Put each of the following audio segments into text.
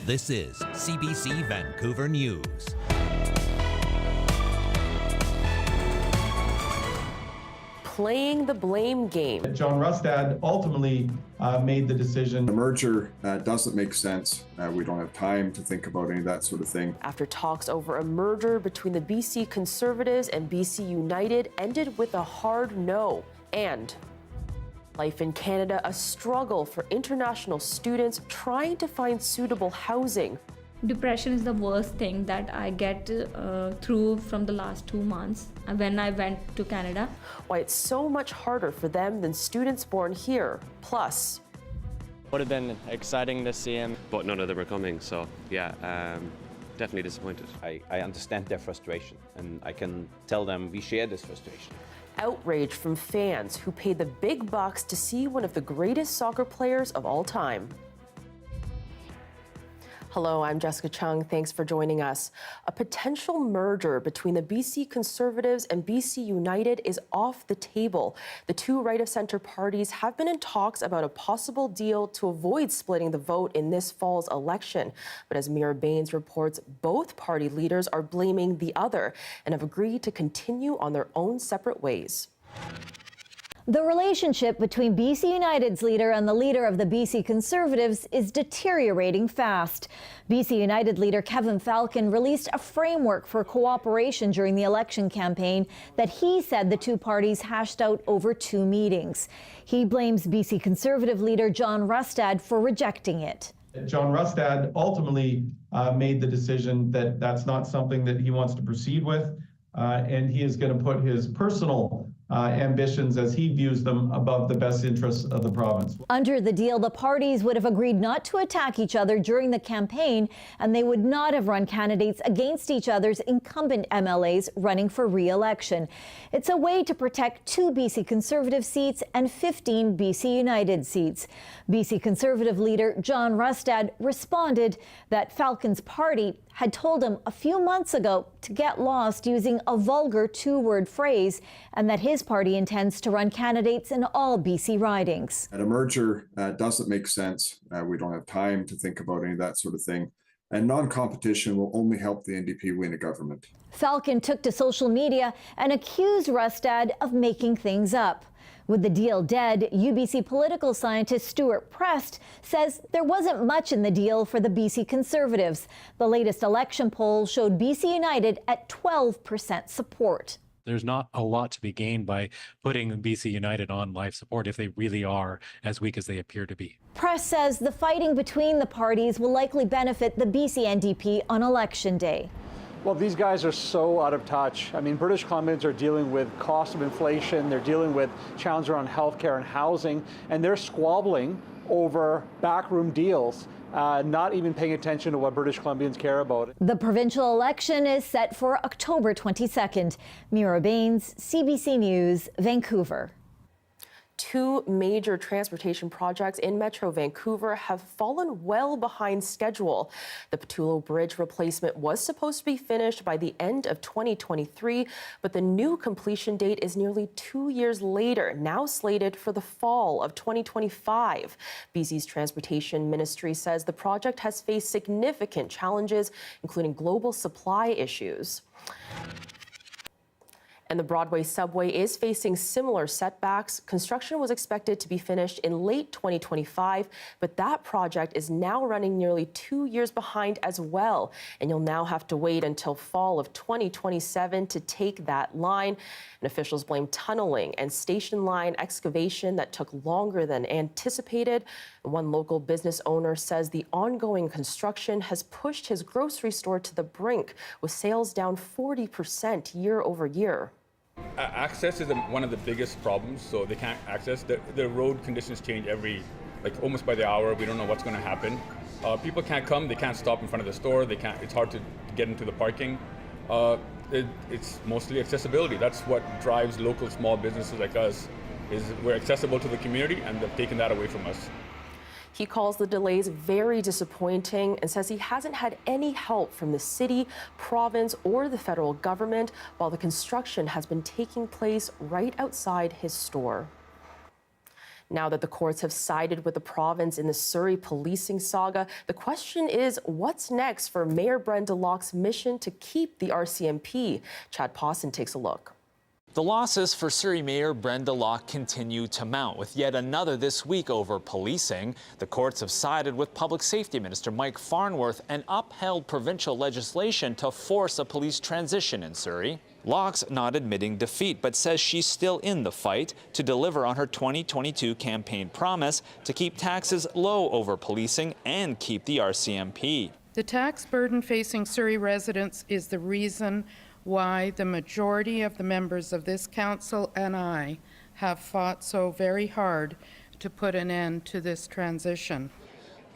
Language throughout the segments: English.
This is CBC Vancouver News. Playing the blame game. John Rustad ultimately made the decision. The merger doesn't make sense. We don't have time to think about any of that sort of thing. After talks over a merger between the BC Conservatives and BC United ended with a hard no. And life in Canada, a struggle for international students trying to find suitable housing. Depression is the worst thing that I get through from the last 2 months when I went to Canada. Why it's so much harder for them than students born here. Plus, would have been exciting to see him. But none of them are coming, so yeah, definitely disappointed. I understand their frustration, and I can tell them we share this frustration. outrage from fans who paid the big bucks to see one of the greatest soccer players of all time. Hello, I'm Jessica Cheung. Thanks for joining us. A potential merger between the BC Conservatives and BC United is off the table. The two right-of-centre parties have been in talks about a possible deal to avoid splitting the vote in this fall's election. But as Mira Baines reports, both party leaders are blaming the other and have agreed to continue on their own separate ways. The relationship between BC United's leader and the leader of the BC Conservatives is deteriorating fast. BC United leader Kevin Falcon released a framework for cooperation during the election campaign that he said the two parties hashed out over 2 meetings. He blames BC Conservative leader John Rustad for rejecting it. John Rustad ultimately made the decision that that's not something that he wants to proceed with, and he is going to put his personal ambitions as he views them above the best interests of the province. Under the deal, the parties would have agreed not to attack each other during the campaign, and they would not have run candidates against each other's incumbent MLAs running for re-election. It's a way to protect 2 BC Conservative seats and 15 BC United seats. BC Conservative leader John Rustad responded that Falcon's party had told him a few months ago to get lost using a vulgar 2-word phrase, and that his party intends to run candidates in all BC ridings. And a merger doesn't make sense. We don't have time to think about any of that sort of thing. And non-competition will only help the NDP win a government. Falcon took to social media and accused Rustad of making things up. With the deal dead, UBC political scientist Stuart Prest says there wasn't much in the deal for the BC Conservatives. The latest election poll showed BC United at 12% support. There's not a lot to be gained by putting BC United on life support if they really are as weak as they appear to be. Press says the fighting between the parties will likely benefit the BC NDP on election day. Well, these guys are so out of touch. I mean, British Columbians are dealing with cost of inflation, they're dealing with challenges around healthcare and housing, and they're squabbling over backroom deals, not even paying attention to what British Columbians care about. The provincial election is set for October 22nd. Mira Baines, CBC News, Vancouver. 2 major transportation projects in Metro Vancouver have fallen well behind schedule. The Pattullo Bridge replacement was supposed to be finished by the end of 2023, but the new completion date is nearly 2 years later, now slated for the fall of 2025. BC's Transportation Ministry says the project has faced significant challenges, including global supply issues. And the Broadway subway is facing similar setbacks. Construction was expected to be finished in late 2025, but that project is now running nearly 2 years behind as well. And you'll now have to wait until fall of 2027 to take that line. And officials blame tunneling and station line excavation that took longer than anticipated. And one local business owner says the ongoing construction has pushed his grocery store to the brink, with sales down 40% year over year. Access is one of the biggest problems, so they can't access. The road conditions change almost by the hour. We don't know what's going to happen. People can't come, they can't stop in front of the store, it's hard to get into the parking. It's mostly accessibility. That's what drives local small businesses like us, is we're accessible to the community, and they've taken that away from us. He calls the delays very disappointing and says he hasn't had any help from the city, province, or the federal government while the construction has been taking place right outside his store. Now that the courts have sided with the province in the Surrey policing saga, the question is, what's next for Mayor Brenda Locke's mission to keep the RCMP? Chad Pawson takes a look. The losses for Surrey Mayor Brenda Locke continue to mount, with yet another this week over policing. The courts have sided with Public Safety Minister Mike Farnworth and upheld provincial legislation to force a police transition in Surrey. Locke's not admitting defeat, but says she's still in the fight to deliver on her 2022 campaign promise to keep taxes low over policing and keep the RCMP. The tax burden facing Surrey residents is the reason why the majority of the members of this council and I have fought so very hard to put an end to this transition.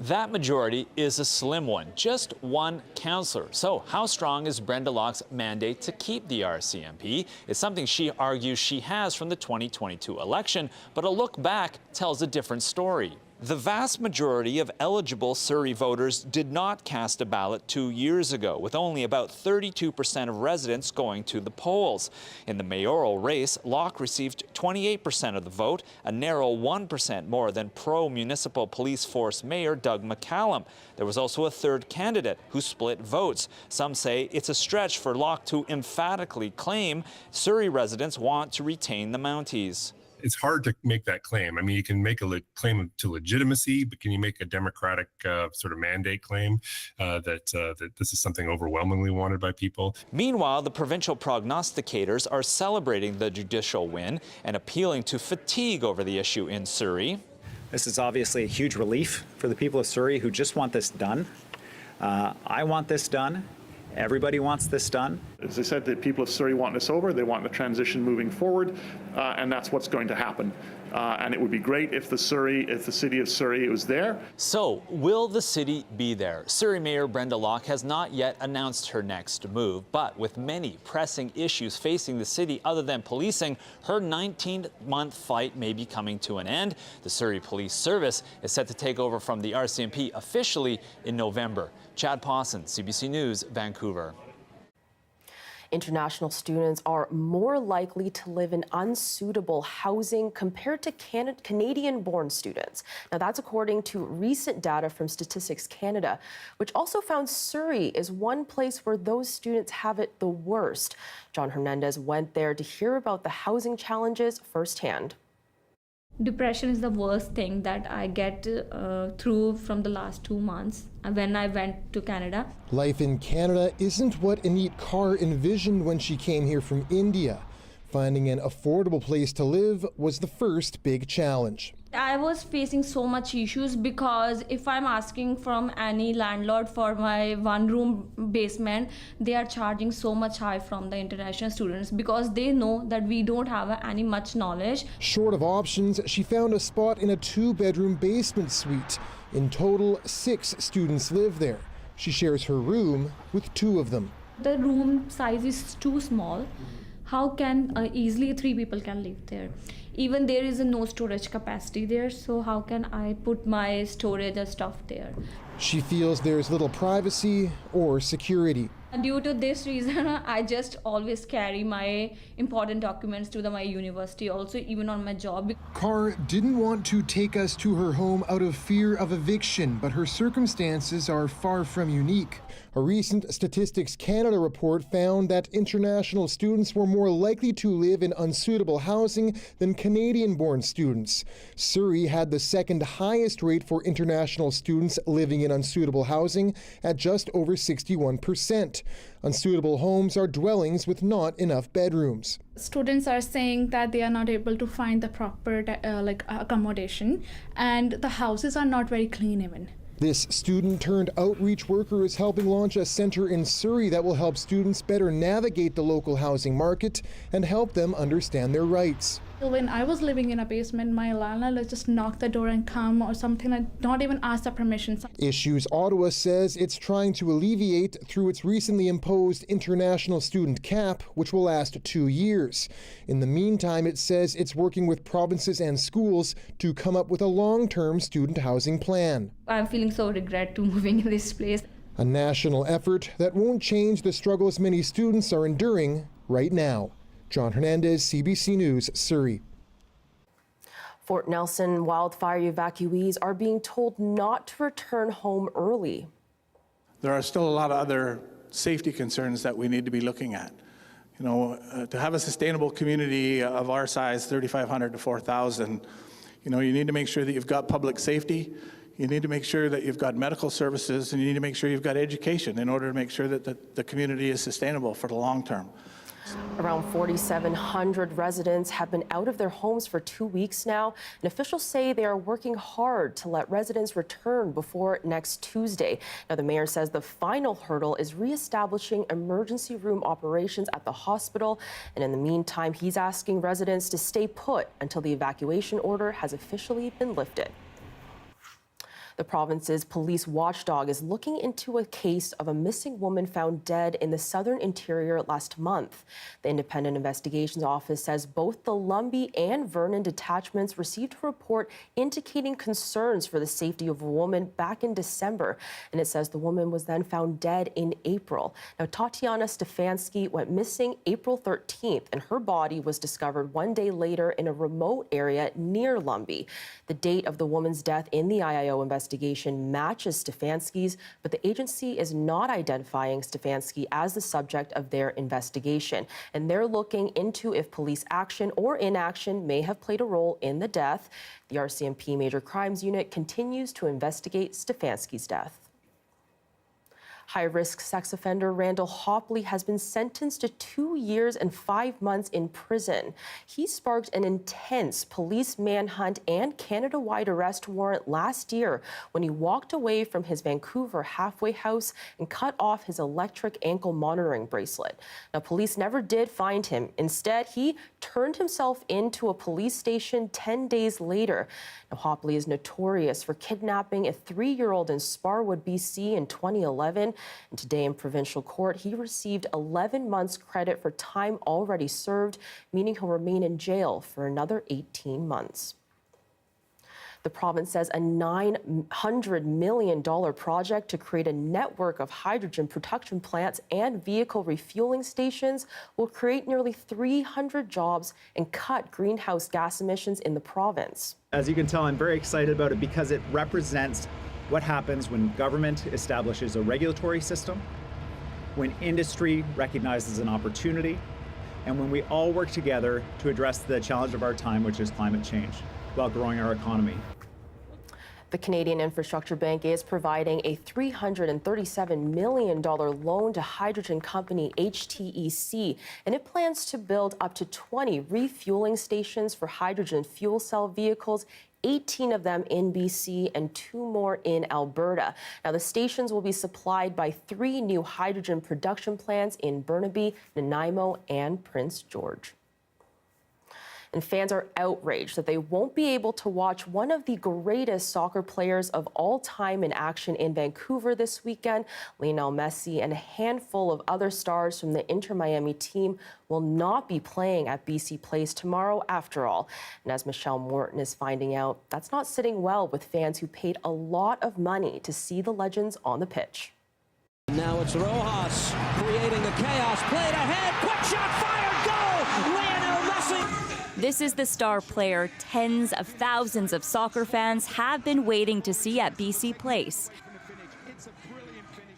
That majority is a slim one, just one councillor. So how strong is Brenda Locke's mandate to keep the RCMP? It's something she argues she has from the 2022 election, but a look back tells a different story. The vast majority of eligible Surrey voters did not cast a ballot 2 years ago, with only about 32% of residents going to the polls. In the mayoral race, Locke received 28% of the vote, a narrow 1% more than pro-municipal police force mayor Doug McCallum. There was also a third candidate who split votes. Some say it's a stretch for Locke to emphatically claim Surrey residents want to retain the Mounties. It's hard to make that claim. I mean, you can make a claim to legitimacy, but can you make a democratic sort of mandate claim that this is something overwhelmingly wanted by people? Meanwhile, the provincial prognosticators are celebrating the judicial win and appealing to fatigue over the issue in Surrey. This is obviously a huge relief for the people of Surrey who just want this done. I want this done. Everybody wants this done. As I said, the people of Surrey want this over. They want the transition moving forward, and that's what's going to happen. And it would be great if the city of Surrey was there. So, will the city be there? Surrey Mayor Brenda Locke has not yet announced her next move, but with many pressing issues facing the city other than policing, her 19-month fight may be coming to an end. The Surrey Police Service is set to take over from the RCMP officially in November. Chad Pawson, CBC News, Vancouver. International students are more likely to live in unsuitable housing compared to Canadian-born students. Now, that's according to recent data from Statistics Canada, which also found Surrey is one place where those students have it the worst. John Hernandez went there to hear about the housing challenges firsthand. Depression is the worst thing that I get through from the last 2 months when I went to Canada. Life in Canada isn't what Anit Kaur envisioned when she came here from India. Finding an affordable place to live was the first big challenge. I was facing so much issues because if I'm asking from any landlord for my one-room basement, they are charging so much high from the international students because they know that we don't have any much knowledge. Short of options, she found a spot in a 2-bedroom basement suite. In total, 6 students live there. She shares her room with 2 of them. The room size is too small. How can easily 3 people can live there? Even there is no storage capacity there, so how can I put my storage and stuff there? She feels there's little privacy or security. Due to this reason, I just always carry my important documents to my university, also even on my job. Kaur didn't want to take us to her home out of fear of eviction, but her circumstances are far from unique. A recent Statistics Canada report found that international students were more likely to live in unsuitable housing than Canadian-born students. Surrey had the second highest rate for international students living in unsuitable housing at just over 61%. Unsuitable homes are dwellings with not enough bedrooms. Students are saying that they are not able to find the proper accommodation, and the houses are not very clean even. This student-turned-outreach worker is helping launch a center in Surrey that will help students better navigate the local housing market and help them understand their rights. When I was living in a basement, my landlord just knocked the door and come or something, and not even ask the permission. Issues Ottawa says it's trying to alleviate through its recently imposed international student cap, which will last 2 years. In the meantime, it says it's working with provinces and schools to come up with a long-term student housing plan. I'm feeling so regret to moving in this place. A national effort that won't change the struggles many students are enduring right now. John Hernandez, CBC News, Surrey. Fort Nelson wildfire evacuees are being told not to return home early. There are still a lot of other safety concerns that we need to be looking at. You know, to have a sustainable community of our size, 3,500 to 4,000, you know, you need to make sure that you've got public safety, you need to make sure that you've got medical services, and you need to make sure you've got education in order to make sure that the community is sustainable for the long term. Around 4,700 residents have been out of their homes for 2 weeks now, and officials say they are working hard to let residents return before next Tuesday. Now, the mayor says the final hurdle is reestablishing emergency room operations at the hospital, and in the meantime, he's asking residents to stay put until the evacuation order has officially been lifted. The province's police watchdog is looking into a case of a missing woman found dead in the southern interior last month. The Independent Investigations Office says both the Lumbee and Vernon detachments received a report indicating concerns for the safety of a woman back in December. And it says the woman was then found dead in April. Now, Tatiana Stefanski went missing April 13th, and her body was discovered 1 day later in a remote area near Lumbee. The date of the woman's death in the IIO investigation matches Stefanski's, but the agency is not identifying Stefanski as the subject of their investigation. And they're looking into if police action or inaction may have played a role in the death. The RCMP Major Crimes Unit continues to investigate Stefanski's death. High-risk sex offender Randall Hopley has been sentenced to 2 years and 5 months in prison. He sparked an intense police manhunt and Canada-wide arrest warrant last year when he walked away from his Vancouver halfway house and cut off his electric ankle monitoring bracelet. Now, police never did find him. Instead, he turned himself into a police station 10 days later. Now, Hopley is notorious for kidnapping a 3-year-old in Sparwood, BC in 2011. And today in provincial court, he received 11 months credit for time already served, meaning he'll remain in jail for another 18 months. The province says a $900 million project to create a network of hydrogen production plants and vehicle refueling stations will create nearly 300 jobs and cut greenhouse gas emissions in the province. As you can tell, I'm very excited about it because it represents what happens when government establishes a regulatory system, when industry recognizes an opportunity, and when we all work together to address the challenge of our time, which is climate change, while growing our economy. The Canadian Infrastructure Bank is providing a $337 million loan to hydrogen company HTEC, and it plans to build up to 20 refueling stations for hydrogen fuel cell vehicles, 18 of them in BC and 2 more in Alberta. Now, the stations will be supplied by 3 new hydrogen production plants in Burnaby, Nanaimo, and Prince George. And fans are outraged that they won't be able to watch one of the greatest soccer players of all time in action in Vancouver this weekend. Lionel Messi and a handful of other stars from the Inter Miami team will not be playing at BC Place tomorrow after all. And as Michelle Morton is finding out, that's not sitting well with fans who paid a lot of money to see the legends on the pitch. Now it's Rojas creating the chaos, played ahead, quick shot fired, goal! Lionel Messi! This is the star player tens of thousands of soccer fans have been waiting to see at BC Place.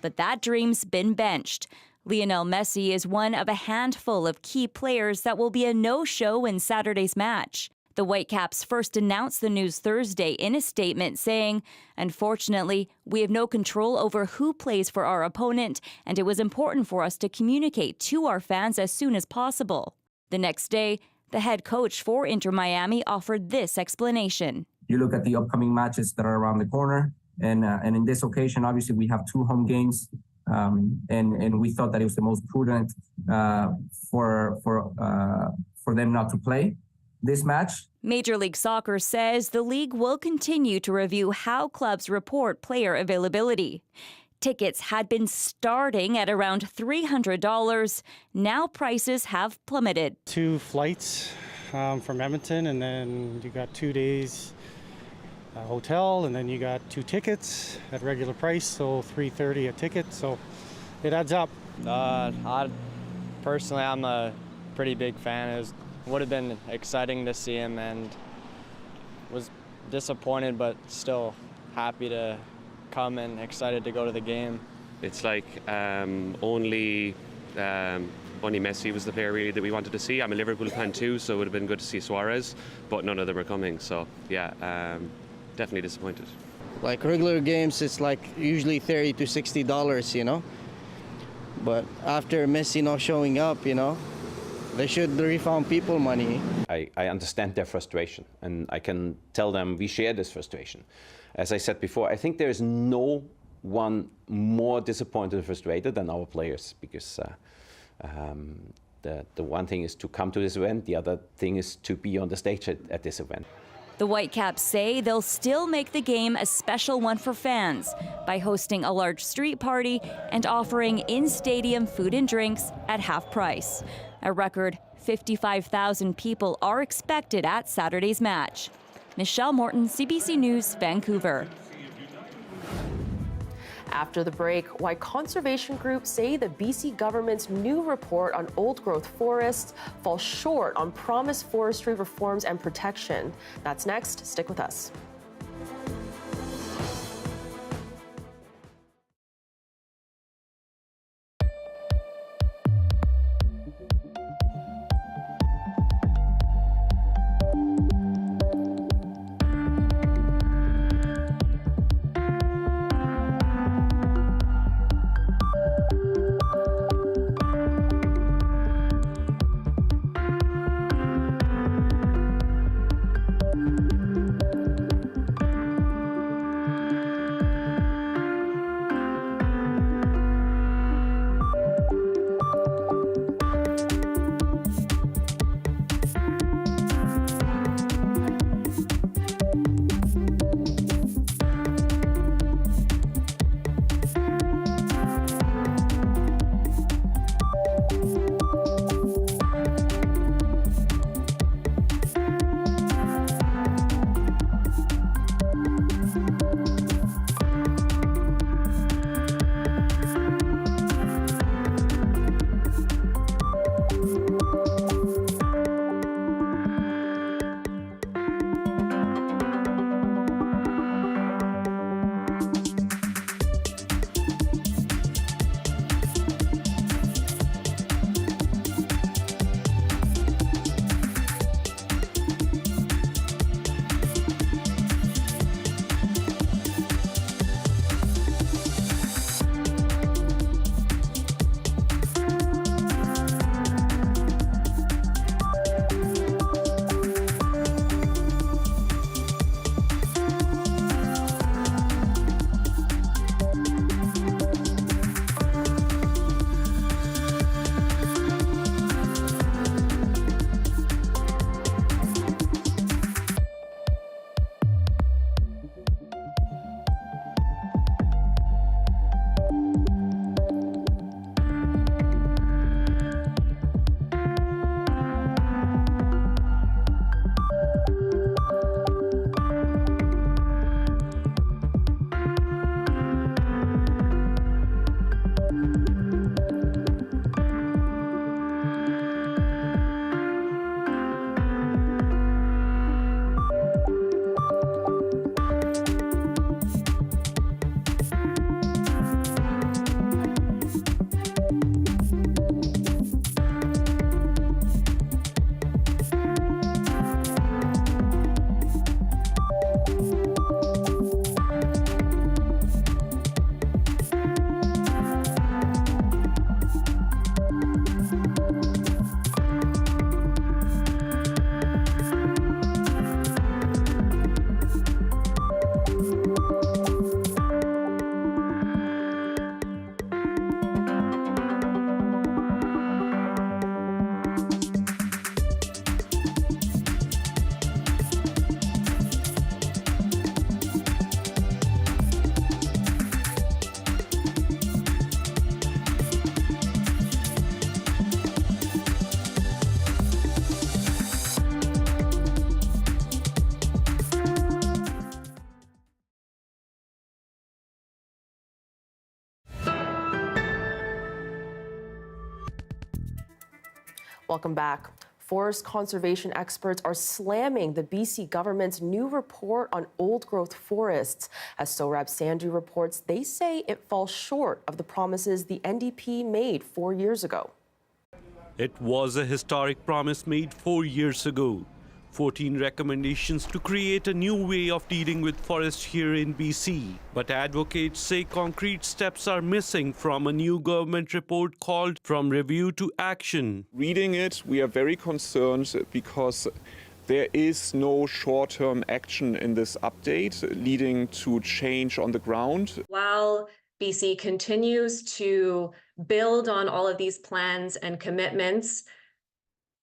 But that dream's been benched. Lionel Messi is one of a handful of key players that will be a no-show in Saturday's match. The Whitecaps first announced the news Thursday in a statement saying, "Unfortunately, we have no control over who plays for our opponent, and it was important for us to communicate to our fans as soon as possible." The next day, the head coach for Inter Miami offered this explanation. You look at the upcoming matches that are around the corner, and in this occasion, obviously, we have 2 home games, and we thought that it was the most prudent for them not to play this match. Major League Soccer says the league will continue to review how clubs report player availability. Tickets had been starting at around $300. Now prices have plummeted. 2 flights from Edmonton, and then you got 2 days hotel, and then you got 2 tickets at regular price, so $330 a ticket. So it adds up. Personally, I'm a pretty big fan. It would have been exciting to see him, and was disappointed, but still happy to come and excited to go to the game. It's like only Messi was the player really that we wanted to see. I'm a Liverpool fan too, so it would have been good to see Suarez, but none of them are coming. So yeah, definitely disappointed. Like regular games, it's like usually $30 to $60, you know. But after Messi not showing up, you know, they should refund people money. I understand their frustration, and I can tell them we share this frustration. As I said before, I think there is no one more disappointed and frustrated than our players, because the one thing is to come to this event, the other thing is to be on the stage at this event. The Whitecaps say they'll still make the game a special one for fans by hosting a large street party and offering in-stadium food and drinks at half price. A record 55,000 people are expected at Saturday's match. Michelle Morton, CBC News, Vancouver. After the break, why conservation groups say the BC government's new report on old-growth forests falls short on promised forestry reforms and protection. That's next. Stick with us. Welcome back. Forest conservation experts are slamming the BC government's new report on old-growth forests. As Sohrab Sandhu reports, they say it falls short of the promises the NDP made 4 years ago. It was a historic promise made 4 years ago. 14 recommendations to create a new way of dealing with forests here in BC. But advocates say concrete steps are missing from a new government report called From Review to Action. Reading it, we are very concerned because there is no short-term action in this update leading to change on the ground. While BC continues to build on all of these plans and commitments,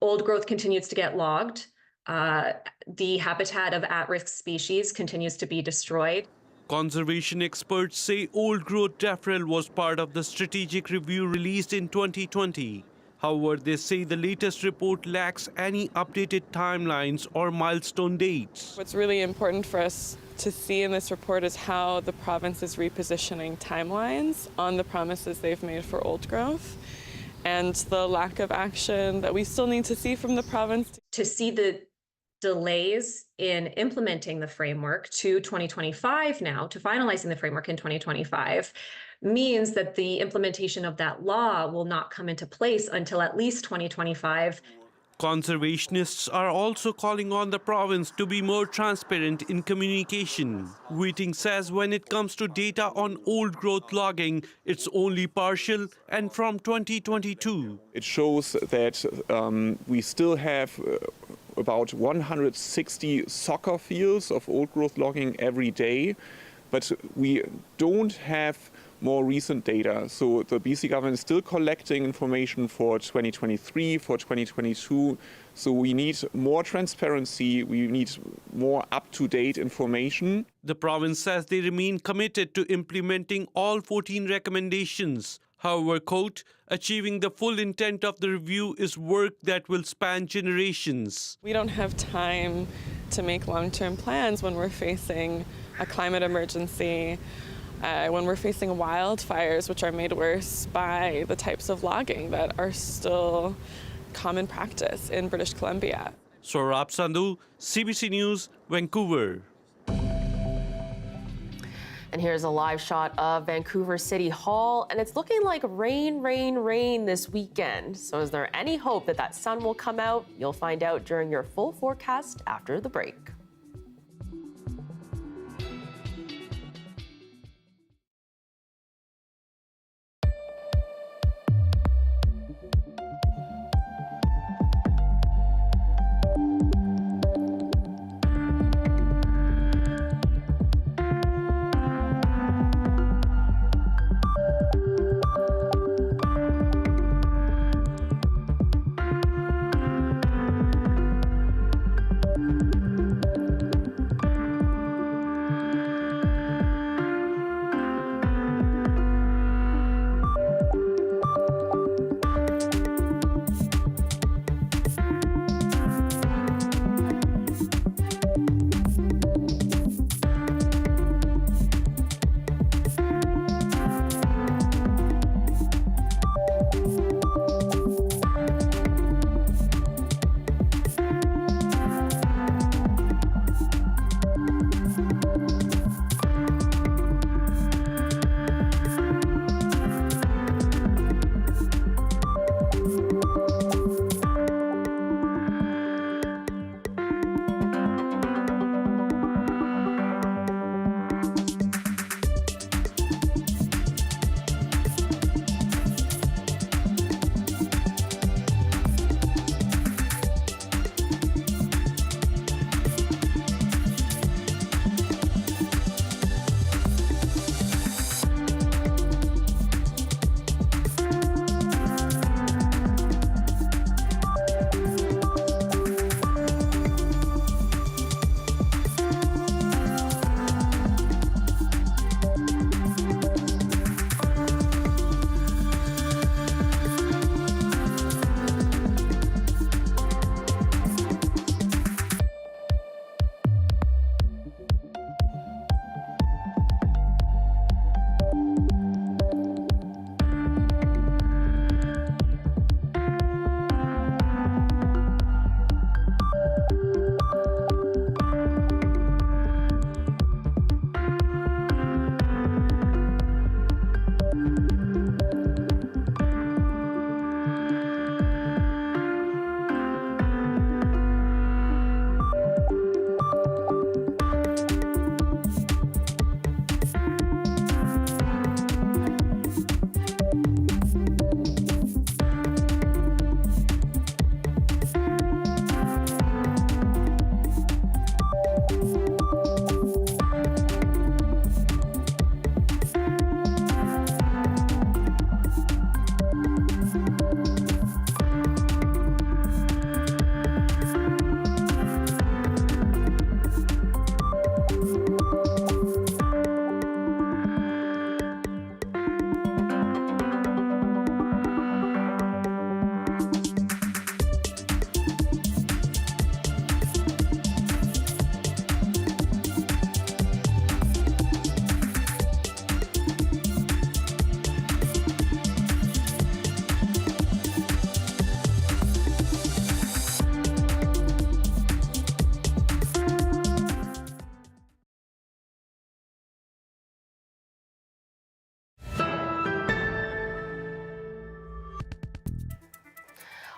old growth continues to get logged. The habitat of at-risk species continues to be destroyed. Conservation experts say old-growth teffrel was part of the strategic review released in 2020. However, they say the latest report lacks any updated timelines or milestone dates. What's really important for us to see in this report is how the province is repositioning timelines on the promises they've made for old growth, and the lack of action that we still need to see from the province. To see the delays in implementing the framework to 2025 now, to finalizing the framework in 2025, means that the implementation of that law will not come into place until at least 2025. Conservationists are also calling on the province to be more transparent in communication. Whiting says when it comes to data on old-growth logging, it's only partial and from 2022. It shows that we still have about 160 soccer fields of old-growth logging every day, but we don't have more recent data. So the BC government is still collecting information for 2023, for 2022. So we need more transparency, we need more up-to-date information. The province says they remain committed to implementing all 14 recommendations. However, quote, achieving the full intent of the review is work that will span generations. We don't have time to make long-term plans when we're facing a climate emergency, when we're facing wildfires, which are made worse by the types of logging that are still common practice in British Columbia. Sohrab Sandhu, CBC News, Vancouver. And here's a live shot of Vancouver City Hall, and it's looking like rain, rain, rain this weekend. So is there any hope that that sun will come out? You'll find out during your full forecast after the break.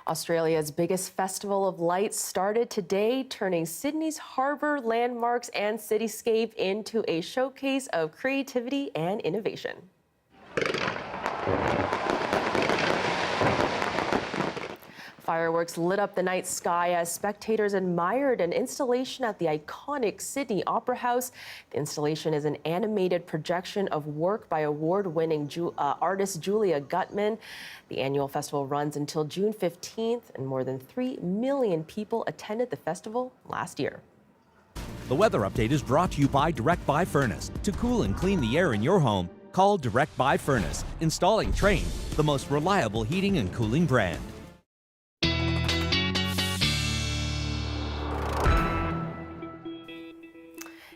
Australia's biggest festival of lights started today, turning Sydney's harbour, landmarks and cityscape into a showcase of creativity and innovation. Fireworks lit up the night sky as spectators admired an installation at the iconic Sydney Opera House. The installation is an animated projection of work by award-winning artist Julia Gutman. The annual festival runs until June 15th, and more than 3 million people attended the festival last year. The weather update is brought to you by Direct Buy Furnace. To cool and clean the air in your home, call Direct Buy Furnace. Installing Trane, the most reliable heating and cooling brand.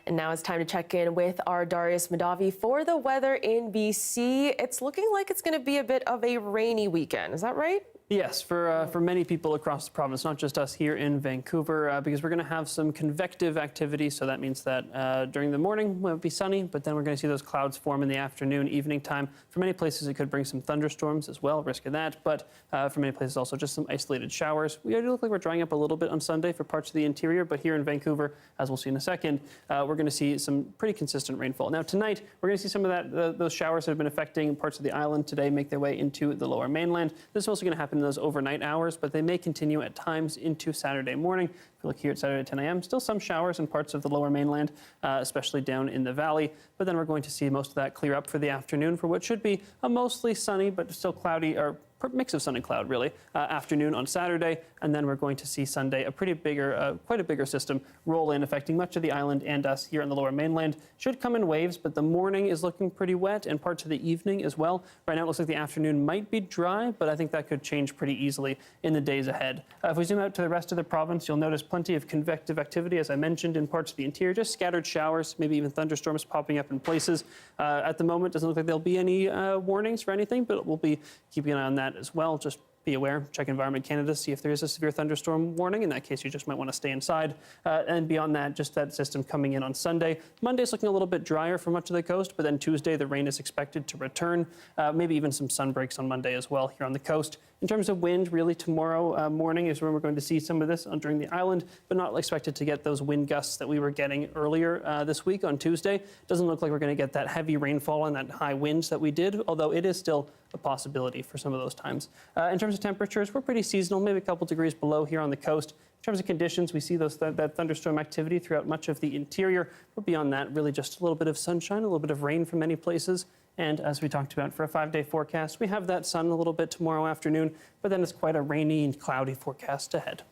And now it's time to check in with our Darius Madavi for the weather in BC. It's looking like it's going to be a bit of a rainy weekend. Is that right? Yes, for many people across the province, not just us here in Vancouver, because we're going to have some convective activity. So that means that during the morning it will be sunny, but then we're going to see those clouds form in the afternoon, evening time. For many places, it could bring some thunderstorms as well, risk of that. But for many places, also just some isolated showers. We do look like we're drying up a little bit on Sunday for parts of the interior, but here in Vancouver, as we'll see in a second, we're going to see some pretty consistent rainfall. Now tonight, we're going to see some of that those showers that have been affecting parts of the island today make their way into the lower mainland. This is also going to happen in those overnight hours, but they may continue at times into Saturday morning. If you look here at Saturday at 10 a.m., still some showers in parts of the lower mainland, especially down in the valley. But then we're going to see most of that clear up for the afternoon for what should be a mostly sunny but still cloudy, or mix of sun and cloud, really, afternoon on Saturday. And then we're going to see Sunday a pretty bigger, quite a bigger system roll in, affecting much of the island and us here on the lower mainland. Should come in waves, but the morning is looking pretty wet and parts of the evening as well. Right now it looks like the afternoon might be dry, but I think that could change pretty easily in the days ahead. If we zoom out to the rest of the province, you'll notice plenty of convective activity, as I mentioned, in parts of the interior, just scattered showers, maybe even thunderstorms popping up in places. At the moment, it doesn't look like there'll be any warnings for anything, but we'll be keeping an eye on that as well. Just be aware, check Environment Canada, see if there is a severe thunderstorm warning. In that case, you just might want to stay inside. And beyond that, just that system coming in on Sunday. Monday's looking a little bit drier for much of the coast, but then Tuesday, the rain is expected to return. Maybe even some sun breaks on Monday as well here on the coast. In terms of wind, really tomorrow morning is when we're going to see some of this during the island, but not expected to get those wind gusts that we were getting earlier this week on Tuesday. Doesn't look like we're going to get that heavy rainfall and that high winds that we did, although it is still a possibility for some of those times. In terms of temperatures, we're pretty seasonal, maybe a couple degrees below here on the coast. In terms of conditions, we see that thunderstorm activity throughout much of the interior, but beyond that, really just a little bit of sunshine, a little bit of rain for many places. And as we talked about for a 5-day forecast, we have that sun a little bit tomorrow afternoon, but then it's quite a rainy and cloudy forecast ahead.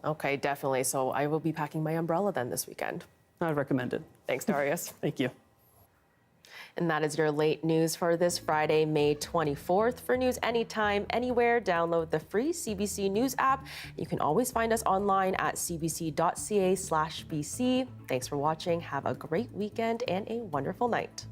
Okay, definitely. So I will be packing my umbrella then this weekend. I'd recommend it. Thanks, Darius. Thank you. And that is your late news for this Friday, May 24th. For news anytime, anywhere, download the free CBC News app. You can always find us online at cbc.ca/BC. Thanks for watching. Have a great weekend and a wonderful night.